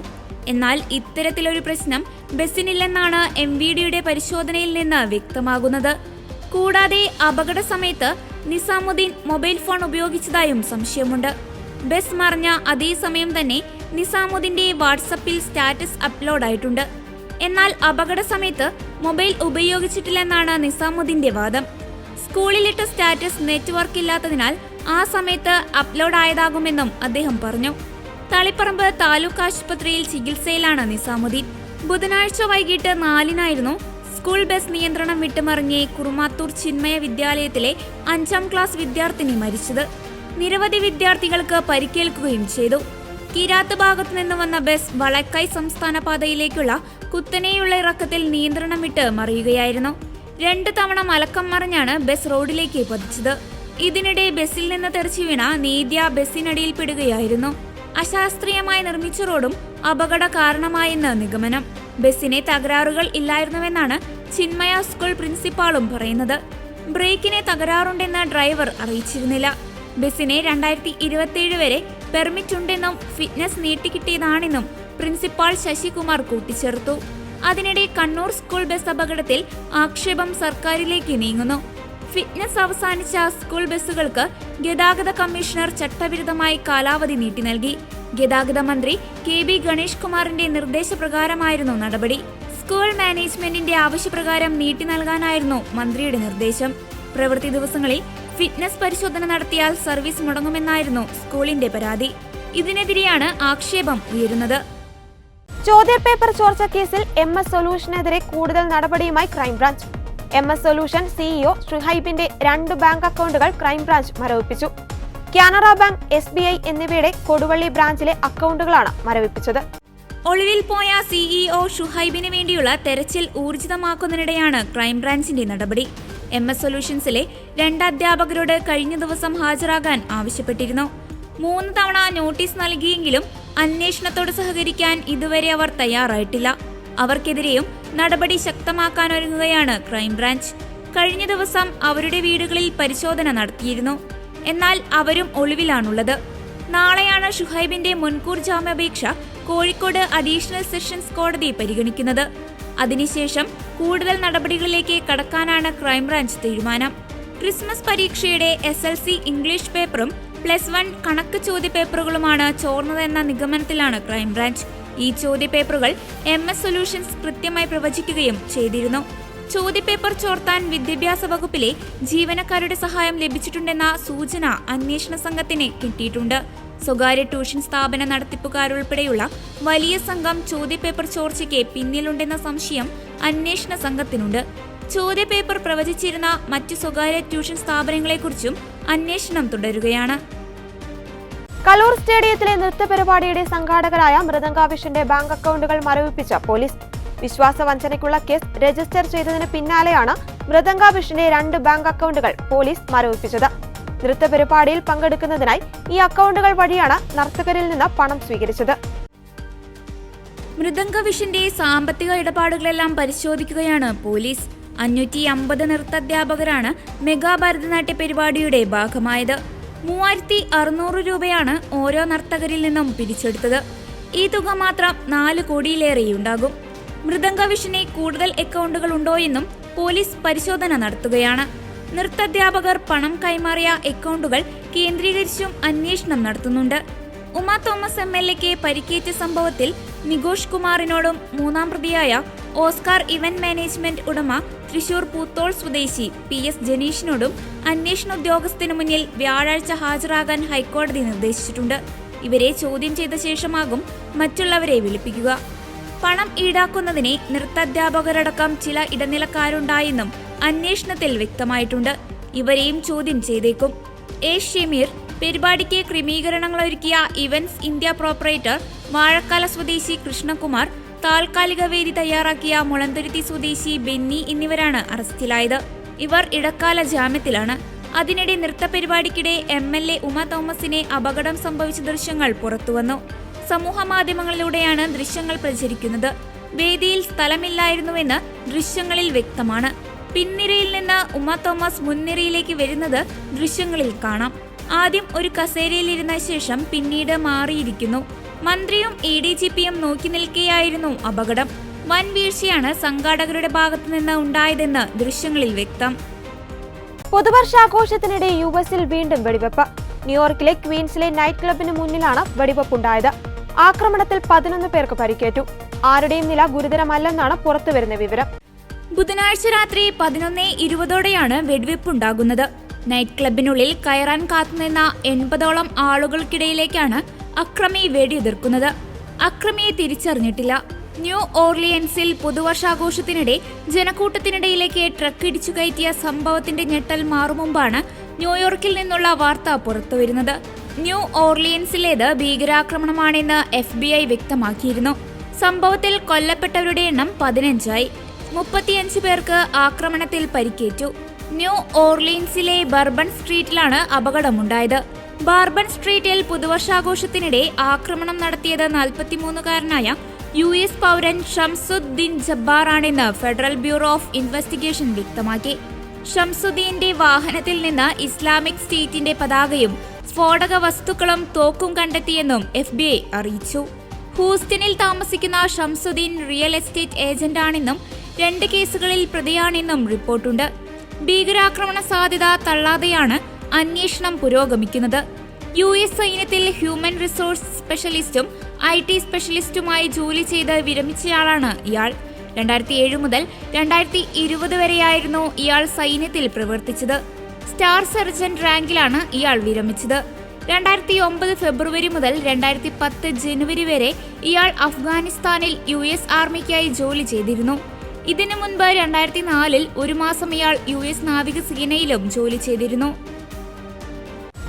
എന്നാൽ ഇത്തരത്തിലൊരു പ്രശ്നം ബസിനില്ലെന്നാണ് MVDയുടെ പരിശോധനയിൽ നിന്ന് വ്യക്തമാകുന്നത്. കൂടാതെ അപകട സമയത്ത് നിസാമുദ്ദീൻ മൊബൈൽ ഫോൺ ഉപയോഗിച്ചതായും സംശയമുണ്ട്. ബസ് മറിഞ്ഞ അതേ സമയം തന്നെ നിസാമുദ്ദീന്റെ വാട്സപ്പിൽ സ്റ്റാറ്റസ് അപ്ലോഡായിട്ടുണ്ട്. എന്നാൽ അപകട സമയത്ത് മൊബൈൽ ഉപയോഗിച്ചിട്ടില്ലെന്നാണ് നിസാമുദ്ദീന്റെ വാദം. സ്കൂളിലിട്ട സ്റ്റാറ്റസ് നെറ്റ്വർക്ക് ഇല്ലാത്തതിനാൽ ആ സമയത്ത് അപ്ലോഡ് ആയതാകുമെന്നും അദ്ദേഹം പറഞ്ഞു. തളിപ്പറമ്പ് താലൂക്ക് ആശുപത്രിയിൽ ചികിത്സയിലാണ് നിസാമുദ്ദീൻ. ബുധനാഴ്ച വൈകിട്ട് 4-നായിരുന്നു സ്കൂൾ ബസ് നിയന്ത്രണം വിട്ടുമറിഞ്ഞ് കുറുമാത്തൂർ ചിന്മയ വിദ്യാലയത്തിലെ 5ാം ക്ലാസ് വിദ്യാർത്ഥിനി മരിച്ചത്. നിരവധി വിദ്യാർത്ഥികൾക്ക് പരിക്കേൽക്കുകയും ചെയ്തു. കിരാത്ത് ഭാഗത്തു നിന്ന് വന്ന ബസ് വളക്കായ് സംസ്ഥാന പാതയിലേക്കുള്ള കുത്തനെയുള്ള ഇറക്കത്തിൽ നിയന്ത്രണം വിട്ട് മറിയുകയായിരുന്നു. 2 തവണ മലക്കം മറിഞ്ഞാണ് ബസ് റോഡിലേക്ക് പതിച്ചത്. ഇതിനിടെ ബസിൽ നിന്ന് തെറിച്ചു വീണ നേദ്യ ബസിനടിയിൽപ്പെടുകയായിരുന്നു. അശാസ്ത്രീയമായി നിർമ്മിച്ച റോഡും അപകട കാരണമായെന്ന് നിഗമനം. ബസിന് തകരാറുകൾ ഇല്ലായിരുന്നുവെന്നാണ് ചിന്മയ സ്കൂൾ പ്രിൻസിപ്പാളും പറയുന്നത്. ബ്രേക്കിന് തകരാറുണ്ടെന്ന് ഡ്രൈവർ അറിയിച്ചിരുന്നില്ല. ബസിന് 2027 വരെ പെർമിറ്റ് ഉണ്ടെന്നും ഫിറ്റ്നസ് നീട്ടിക്കിട്ടിയതാണെന്നും പ്രിൻസിപ്പാൾ ശശികുമാർ കൂട്ടിച്ചേർത്തു. അതിനിടെ കണ്ണൂർ സ്കൂൾ ബസ് അപകടത്തിൽ ആക്ഷേപം സർക്കാരിലേക്ക് നീങ്ങുന്നു. ഫിറ്റ്നസ് അവസാനിച്ച സ്കൂൾ ബസ്സുകൾക്ക് ഗതാഗത കമ്മീഷണർ ചട്ടവിരുദ്ധമായി കാലാവധി നീട്ടി നൽകി. ഗതാഗത മന്ത്രി KB ഗണേഷ് കുമാറിന്റെ നിർദ്ദേശപ്രകാരമായിരുന്നു നടപടി. സ്കൂൾ മാനേജ്മെന്റിന്റെ ആവശ്യപ്രകാരം നീട്ടി നൽകാനായിരുന്നു മന്ത്രിയുടെ നിർദ്ദേശം. പ്രവൃത്തി ദിവസങ്ങളിൽ ഫിറ്റ്നസ് പരിശോധന നടത്തിയാൽ സർവീസ് മുടങ്ങുമെന്നായിരുന്നു സ്കൂളിന്റെ പരാതി. ഇതിനെതിരെയാണ് ആക്ഷേപം ഉയരുന്നത്. ചോദ്യപേപ്പർ ചോർച്ച കേസിൽ MS സൊല്യൂഷനെതിരെ കൂടുതൽ നടപടിയുമായി crime branch. MS solution CEO ഷുഹൈബിന്റെ 2 bank അക്കൗണ്ടുകൾ ക്രൈംബ്രാഞ്ച് മരവിപ്പിച്ചു. കാനറ ബാങ്ക്, SBI എന്നിവയുടെ കൊടുവള്ളി ബ്രാഞ്ചിലെ അക്കൗണ്ടുകളാണ് മരവിപ്പിച്ചത്. ഒളിവിൽ പോയ CEO ഷുഹൈബിന് വേണ്ടിയുള്ള തെരച്ചിൽ ഊർജിതമാക്കുന്നതിനിടെയാണ് ക്രൈംബ്രാഞ്ചിന്റെ നടപടി. MS സൊല്യൂഷൻസിലെ 2 അധ്യാപകരോട് കഴിഞ്ഞ ദിവസം ഹാജരാകാൻ ആവശ്യപ്പെട്ടിരുന്നു. 3 തവണ നോട്ടീസ് നൽകിയെങ്കിലും അന്വേഷണത്തോട് സഹകരിക്കാൻ ഇതുവരെ അവർ തയ്യാറായിട്ടില്ല. അവർക്കെതിരെയും നടപടി ശക്തമാക്കാനൊരുങ്ങുകയാണ് ക്രൈംബ്രാഞ്ച്. കഴിഞ്ഞ ദിവസം അവരുടെ വീടുകളിൽ പരിശോധന നടത്തിയിരുന്നു. എന്നാൽ അവരും ഒളിവിലാണുള്ളത്. നാളെയാണ് ഷുഹൈബിന്റെ മുൻകൂർ ജാമ്യാപേക്ഷ കോഴിക്കോട് അഡീഷണൽ സെഷൻസ് കോടതി പരിഗണിക്കുന്നത്. അതിനുശേഷം കൂടുതൽ നടപടികളിലേക്ക് കടക്കാനാണ് ക്രൈംബ്രാഞ്ച് തീരുമാനം. ക്രിസ്മസ് പരീക്ഷയുടെ SLC ഇംഗ്ലീഷ് പേപ്പറും +1 കണക്ക് ചോദ്യപേപ്പറുകളുമാണ് ചോർന്നതെന്ന നിഗമനത്തിലാണ് ക്രൈംബ്രാഞ്ച്. ഈ ചോദ്യപേപ്പറുകൾ MS സൊല്യൂഷൻസ് കൃത്യമായി പ്രവചിക്കുകയും ചെയ്തിരുന്നു. ചോദ്യപേപ്പർ ചോർത്താൻ വിദ്യാഭ്യാസ വകുപ്പിലെ ജീവനക്കാരുടെ സഹായം ലഭിച്ചിട്ടുണ്ടെന്ന സൂചന അന്വേഷണ സംഘത്തിന് കിട്ടിയിട്ടുണ്ട്. സ്വകാര്യ ട്യൂഷൻ സ്ഥാപന നടത്തിപ്പുകാരുൾപ്പെടെയുള്ള വലിയ സംഘം ചോദ്യപേപ്പർ ചോർച്ചയ്ക്ക് പിന്നിലുണ്ടെന്ന സംശയം അന്വേഷണ സംഘത്തിനുണ്ട്. ചോദ്യപേപ്പർ പ്രവചിച്ചിരുന്ന മറ്റു സ്വകാര്യ ട്യൂഷൻ സ്ഥാപനങ്ങളെക്കുറിച്ചും അന്വേഷണം തുടരുകയാണ്. കലൂർ സ്റ്റേഡിയത്തിലെ നൃത്തപരിപാടിയുടെ സംഘാടകരായ മൃദംഗാവിഷിന്റെ ബാങ്ക് അക്കൗണ്ടുകൾ മരവിപ്പിച്ച പോലീസ്. വിശ്വാസവഞ്ചനയ്ക്കുള്ള കേസ് രജിസ്റ്റർ ചെയ്തതിന് പിന്നാലെയാണ് മൃദംഗാവിഷിന്റെ 2 ബാങ്ക് അക്കൗണ്ടുകൾ പോലീസ് മരവിപ്പിച്ചത്. നൃത്തപരിപാടിയിൽ പങ്കെടുക്കുന്നതിനായി ഈ അക്കൗണ്ടുകൾ വഴിയാണ് നർത്തകരിൽ നിന്ന് പണം സ്വീകരിച്ചത്. മൃദംഗവിഷിന്റെ സാമ്പത്തിക ഇടപാടുകളെല്ലാം പരിശോധിക്കുകയാണ് പോലീസ്. 550 നൃത്താധ്യാപകരാണ് മെഗാ ഭരതനാട്യ പരിപാടിയുടെ ഭാഗമായത്. 3600 രൂപയാണ് ഓരോ നർത്തകരിൽ നിന്നും പിരിച്ചെടുത്തത്. ഈ തുക മാത്രം 4 കോടിയിലേറെയുണ്ടാകും. മൃദംഗവിഷിന് കൂടുതൽ അക്കൗണ്ടുകൾ ഉണ്ടോയെന്നും പോലീസ് പരിശോധന നടത്തുകയാണ്. നൃത്താധ്യാപകർ പണം കൈമാറിയ അക്കൗണ്ടുകൾ കേന്ദ്രീകരിച്ചും അന്വേഷണം നടത്തുന്നുണ്ട്. ഉമ തോമസ് MLAക്ക് പരിക്കേറ്റ സംഭവത്തിൽ നികോഷ് കുമാറിനോടും 3-ാം പ്രതിയായ ഓസ്കാർ ഇവന്റ് മാനേജ്മെന്റ് ഉടമ തൃശൂർ പൂത്തോൾ സ്വദേശി PS ജനീഷിനോടും അന്വേഷണ ഉദ്യോഗസ്ഥനു മുന്നിൽ വ്യാഴാഴ്ച ഹാജരാകാൻ ഹൈക്കോടതി നിർദ്ദേശിച്ചിട്ടുണ്ട്. ഇവരെ ചോദ്യം ചെയ്ത ശേഷമാകും മറ്റുള്ളവരെ വിളിപ്പിക്കുക. പണം ഈടാക്കുന്നതിന് നൃത്താധ്യാപകരടക്കം ചില ഇടനിലക്കാരുണ്ടായെന്നും അന്വേഷണത്തിൽ വ്യക്തമായിട്ടുണ്ട്. ഇവരെയും ചോദ്യം ചെയ്തേക്കും. ഷമീർ, പരിപാടിക്ക് ക്രമീകരണങ്ങളൊരുക്കിയ ഇവന്റ്സ് ഇന്ത്യ പ്രോപ്പറേറ്റർ വാഴക്കാല സ്വദേശി കൃഷ്ണകുമാർ, താൽക്കാലിക വേദി തയ്യാറാക്കിയ മുളന്തുരുത്തി സ്വദേശി ബെന്നി എന്നിവരാണ് അറസ്റ്റിലായത്. ഇവർ ഇടക്കാല ജാമ്യത്തിലാണ്. അതിനിടെ നൃത്തപരിപാടിക്കിടെ MLA ഉമ തോമസിന് അപകടം സംഭവിച്ച ദൃശ്യങ്ങൾ പുറത്തുവന്നു. സമൂഹ മാധ്യമങ്ങളിലൂടെയാണ് ദൃശ്യങ്ങൾ പ്രചരിക്കുന്നത്. വേദിയിൽ സ്ഥലമില്ലായിരുന്നുവെന്ന് ദൃശ്യങ്ങളിൽ വ്യക്തമാണ്. പിൻനിരയിൽ നിന്ന് ഉമ തോമസ് മുൻനിരയിലേക്ക് വരുന്നത് ദൃശ്യങ്ങളിൽ കാണാം. ആദ്യം ഒരു കസേരയിലിരുന്ന ശേഷം പിന്നീട് മാറിയിരിക്കുന്നു. മന്ത്രിയും ADGPയും നോക്കി നിൽക്കെയായിരുന്നു അപകടം. വൻ വീഴ്ചയാണ് സംഘാടകരുടെ ഭാഗത്തുനിന്ന് ഉണ്ടായതെന്ന് ദൃശ്യങ്ങളിൽ വ്യക്തം. പുതുവർഷാഘോഷത്തിനിടെ US-ൽ വീണ്ടും വെടിവെപ്പ്. ന്യൂയോർക്കിലെ ക്വീൻസിലെ നൈറ്റ് ക്ലബിന് മുന്നിലാണ് വെടിവെപ്പുണ്ടായത്. ആക്രമണത്തിൽ 11 പേർക്ക് പരിക്കേറ്റു. ആരുടെയും നില ഗുരുതരമല്ലെന്നാണ് പുറത്തുവരുന്ന വിവരം. ബുധനാഴ്ച രാത്രി 11:20ഓടെയാണ് വെടിവെപ്പുണ്ടാകുന്നത്. നൈറ്റ് ക്ലബിനുള്ളിൽ കയറാൻ കാത്തുനിന്ന 80ഓളം ആളുകൾക്കിടയിലേക്കാണ് അക്രമി വെടിയുതിർക്കുന്നത്. അക്രമിയെ തിരിച്ചറിഞ്ഞിട്ടില്ല. ന്യൂ ഓർലിയൻസിൽ പുതുവർഷാഘോഷത്തിനിടെ ജനക്കൂട്ടത്തിനിടയിലേക്ക് ട്രക്ക് ഇടിച്ചു കയറ്റിയ സംഭവത്തിന്റെ ഞെട്ടൽ മാറുമുമ്പാണ് ന്യൂയോർക്കിൽ നിന്നുള്ള വാർത്ത പുറത്തുവരുന്നത്. ന്യൂ ഓർലിയൻസിലേത് ഭീകരാക്രമണമാണെന്ന് FBI വ്യക്തമാക്കിയിരുന്നു. സംഭവത്തിൽ കൊല്ലപ്പെട്ടവരുടെ എണ്ണം 15ആയി. 35 പേർക്ക് ആക്രമണത്തിൽ പരിക്കേറ്റു. ന്യൂ ഓർലിയൻസിലെ ബർബൺ സ്ട്രീറ്റിലാണ് അപകടമുണ്ടായത്. ബാർബൺ സ്ട്രീറ്റിൽ പുതുവർഷാഘോഷത്തിനിടെ ആക്രമണം നടത്തിയത് 43-കാരനായ US പൗരൻ ഷംസുദ്ദീൻ ജബ്ബാർ ആണെന്ന് ഫെഡറൽ ബ്യൂറോ ഓഫ് ഇൻവെസ്റ്റിഗേഷൻ വ്യക്തമാക്കി. ഷംസുദ്ദീന്റെ വാഹനത്തിൽ നിന്ന് ഇസ്ലാമിക് സ്റ്റേറ്റിന്റെ പതാകയും സ്ഫോടക വസ്തുക്കളും തോക്കും കണ്ടെത്തിയെന്നും FBI അറിയിച്ചു. ഹൂസ്റ്റണിൽ താമസിക്കുന്ന ഷംസുദ്ദീൻ റിയൽ എസ്റ്റേറ്റ് ഏജന്റ് ആണെന്നും 2 കേസുകളിൽ പ്രതിയാണെന്നും റിപ്പോർട്ടുണ്ട്. ഭീകരാക്രമണ സാധ്യത തള്ളാതെയാണ് അന്വേഷണം പുരോഗമിക്കുന്നത്. US സൈന്യത്തിൽ ഹ്യൂമൻ റിസോഴ്സ് സ്പെഷ്യലിസ്റ്റും IT സ്പെഷ്യലിസ്റ്റുമായി ജോലി ചെയ്ത് വിരമിച്ചയാളാണ് ഇയാൾ. 2007 മുതൽ 2020 വരെയായിരുന്നു ഇയാൾ സൈന്യത്തിൽ പ്രവർത്തിച്ചത്. സ്റ്റാർ സർജന്റ് റാങ്കിലാണ് ഇയാൾ വിരമിച്ചത്. 2009 ഫെബ്രുവരി മുതൽ 2010 ജനുവരി വരെ ഇയാൾ അഫ്ഗാനിസ്ഥാനിൽ US ആർമിക്കായി ജോലി ചെയ്തിരുന്നു. ഇതിനു മുൻപ് 2004 1 മാസം ഇയാൾ US നാവികസേനയിലും ജോലി ചെയ്തിരുന്നു.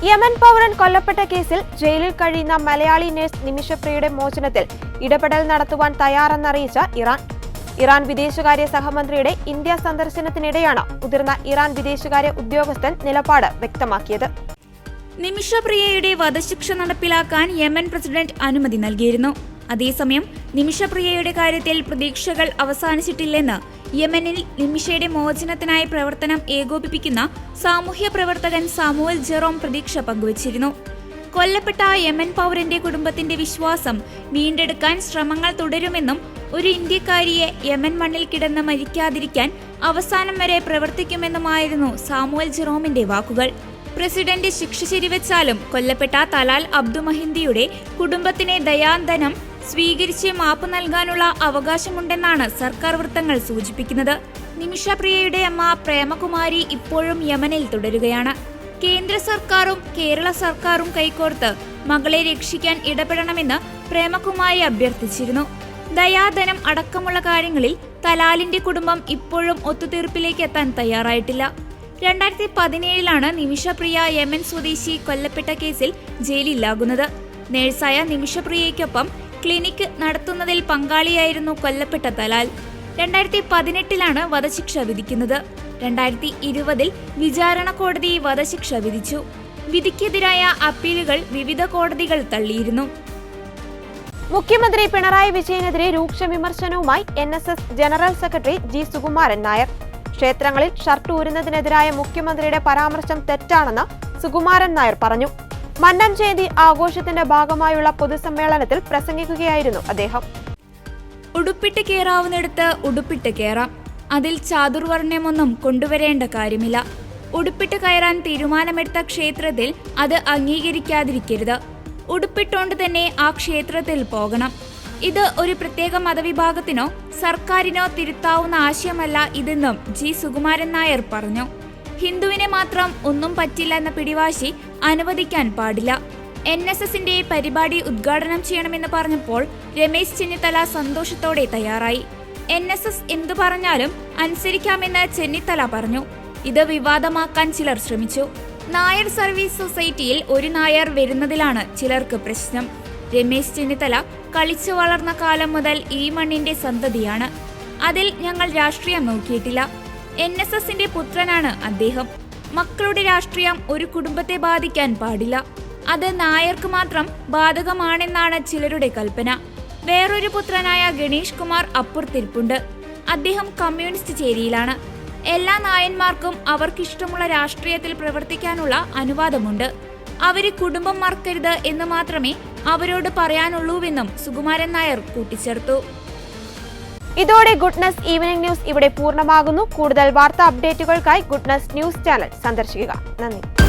യമൻ പൗരൻ കൊല്ലപ്പെട്ട കേസിൽ ജയിലിൽ കഴിയുന്ന മലയാളി നഴ്സ് നിമിഷപ്രിയയുടെ മോചനത്തിൽ ഇടപെടൽ നടത്തുവാൻ തയ്യാറെന്നറിയിച്ച ഇറാൻ വിദേശകാര്യ സഹമന്ത്രിയുടെ ഇന്ത്യ സന്ദർശനത്തിനിടെയാണ് മുതിർന്ന ഇറാൻ വിദേശകാര്യ ഉദ്യോഗസ്ഥൻ നിലപാട് വ്യക്തമാക്കിയത്. നിമിഷപ്രിയയുടെ വധശിക്ഷ നടപ്പിലാക്കാൻ യമൻ പ്രസിഡന്റ് അനുമതി നൽകിയിരുന്നു. അതേസമയം നിമിഷപ്രിയയുടെ കാര്യത്തിൽ പ്രതീക്ഷകൾ അവസാനിച്ചിട്ടില്ലെന്ന് യമനിൽ നിമിഷയുടെ മോചനത്തിനായി പ്രവർത്തനം ഏകോപിപ്പിക്കുന്ന സാമൂഹ്യ പ്രവർത്തകൻ സാമുവൽ ജെറോം പ്രതീക്ഷ പങ്കുവച്ചിരുന്നു. കൊല്ലപ്പെട്ട യമൻ പൗരന്റെ കുടുംബത്തിന്റെ വിശ്വാസം വീണ്ടെടുക്കാൻ ശ്രമങ്ങൾ തുടരുമെന്നും ഒരു ഇന്ത്യക്കാരിയെ യമൻ മണ്ണിൽ കിടന്ന് മരിക്കാതിരിക്കാൻ അവസാനം വരെ പ്രവർത്തിക്കുമെന്നുമായിരുന്നു സാമുവൽ ജെറോമിന്റെ വാക്കുകൾ. പ്രസിഡന്റ് ശിക്ഷ ശരിവെച്ചാലും കൊല്ലപ്പെട്ട തലാൽ അബ്ദു മഹിന്ദിയുടെ കുടുംബത്തിന് ദയാധനം സ്വീകരിച്ച് മാപ്പ് നൽകാനുള്ള അവകാശമുണ്ടെന്നാണ് സർക്കാർ വൃത്തങ്ങൾ സൂചിപ്പിക്കുന്നത്. നിമിഷപ്രിയയുടെ അമ്മ പ്രേമകുമാരി ഇപ്പോഴും യമനിൽ തുടരുകയാണ്. കേന്ദ്ര സർക്കാരും കേരള സർക്കാരും കൈകോർത്ത് മകളെ രക്ഷിക്കാൻ ഇടപെടണമെന്ന് പ്രേമകുമാരി അഭ്യർത്ഥിച്ചിരുന്നു. ദയാധനം അടക്കമുള്ള കാര്യങ്ങളിൽ തലാലിന്റെ കുടുംബം ഇപ്പോഴും ഒത്തുതീർപ്പിലേക്ക് എത്താൻ തയ്യാറായിട്ടില്ല. 2017 നിമിഷപ്രിയ യമൻ സ്വദേശി കൊല്ലപ്പെട്ട കേസിൽ ജയിലിലാകുന്നത്. നേഴ്സായ നിമിഷപ്രിയയ്ക്കൊപ്പം ക്ലിനിക്ക് നടത്തുന്നതിൽ പങ്കാളിയായിരുന്നു കൊല്ലപ്പെട്ട തലാൽ. 2018 വധശിക്ഷ വിധിക്കുന്നത്. 2020 വിചാരണ കോടതി വധശിക്ഷ വിധിച്ചു. വിധിക്കെതിരായ അപ്പീലുകൾ വിവിധ കോടതികൾ തള്ളിയിരുന്നു. മുഖ്യമന്ത്രി പിണറായി വിജയനെതിരെ രൂക്ഷ വിമർശനവുമായി NSS general secretary G Sukumaran Nair. ക്ഷേത്രങ്ങളിൽ ഷർട്ട് ഊരുന്നതിനെതിരായ മുഖ്യമന്ത്രിയുടെ പരാമർശം തെറ്റാണെന്ന് സുകുമാരൻ നായർ പറഞ്ഞു. മന്നം ജയന്തി ആഘോഷത്തിന്റെ ഭാഗമായുള്ള പൊതുസമ്മേളനത്തിൽ പ്രസംഗിക്കുകയായിരുന്നു അദ്ദേഹം. ഉടുപ്പിട്ട് കയറാവുന്നിടത്ത് ഉടുപ്പിട്ട് കയറാം. അതിൽ ചാതുർവർണ്ണയമൊന്നും കൊണ്ടുവരേണ്ട കാര്യമില്ല. ഉടുപ്പിട്ട് കയറാൻ തീരുമാനമെടുത്ത ക്ഷേത്രത്തിൽ അത് അംഗീകരിക്കാതിരിക്കരുത്. ഉടുപ്പിട്ടോണ്ട് തന്നെ ആ ക്ഷേത്രത്തിൽ പോകണം. ഇത് ഒരു പ്രത്യേക മതവിഭാഗത്തിനോ സർക്കാരിനോ തിരുത്താവുന്ന ആശയമല്ല ഇതെന്നും ജി സുകുമാരൻ നായർ പറഞ്ഞു. ഹിന്ദുവിനെ മാത്രം ഒന്നും പറ്റില്ല എന്ന പിടിവാശി അനുവദിക്കാൻ പാടില്ല. NSSന്റെ പരിപാടി ഉദ്ഘാടനം ചെയ്യണമെന്ന് പറഞ്ഞപ്പോൾ രമേശ് ചെന്നിത്തല സന്തോഷത്തോടെ തയ്യാറായി. NSS എന്തു പറഞ്ഞാലും അനുസരിക്കാമെന്ന് ചെന്നിത്തല പറഞ്ഞു. ഇത് വിവാദമാക്കാൻ ചിലർ ശ്രമിച്ചു. നായർ സർവീസ് സൊസൈറ്റിയിൽ ഒരു നായർ വരുന്നതിലാണ് ചിലർക്ക് പ്രശ്നം. രമേശ് ചെന്നിത്തല കളിച്ചു വളർന്ന കാലം മുതൽ ഈ മണ്ണിന്റെ സന്തതിയാണ്. അതിൽ ഞങ്ങൾ രാഷ്ട്രീയം നോക്കിയിട്ടില്ല. NSSന്റെ പുത്രനാണ് അദ്ദേഹം. മക്കളുടെ രാഷ്ട്രീയം ഒരു കുടുംബത്തെ ബാധിക്കാൻ പാടില്ല. അത് നായർക്ക് മാത്രം ബാധകമാണെന്നാണ് ചിലരുടെ കൽപ്പന. വേറൊരു പുത്രനായ ഗണേഷ് കുമാർ അപ്പുറത്തിരിപ്പുണ്ട്. അദ്ദേഹം കമ്മ്യൂണിസ്റ്റ് ചേരിയിലാണ്. എല്ലാ നായന്മാർക്കും അവർക്കിഷ്ടമുള്ള രാഷ്ട്രീയത്തിൽ പ്രവർത്തിക്കാനുള്ള അനുവാദമുണ്ട്. അവര് കുടുംബം മറക്കരുത് എന്ന് മാത്രമേ അവരോട് പറയാനുള്ളൂവെന്നും സുകുമാരൻ നായർ കൂട്ടിച്ചേർത്തു. ഇതോടെ ഗുഡ്നസ് ഈവനിംഗ് ന്യൂസ് ഇവിടെ പൂർണ്ണമാകുന്നു. കൂടുതൽ വാർത്താ അപ്ഡേറ്റുകൾക്കായി ഗുഡ്നസ് ന്യൂസ് ചാനൽ സന്ദർശിക്കുക. നന്ദി.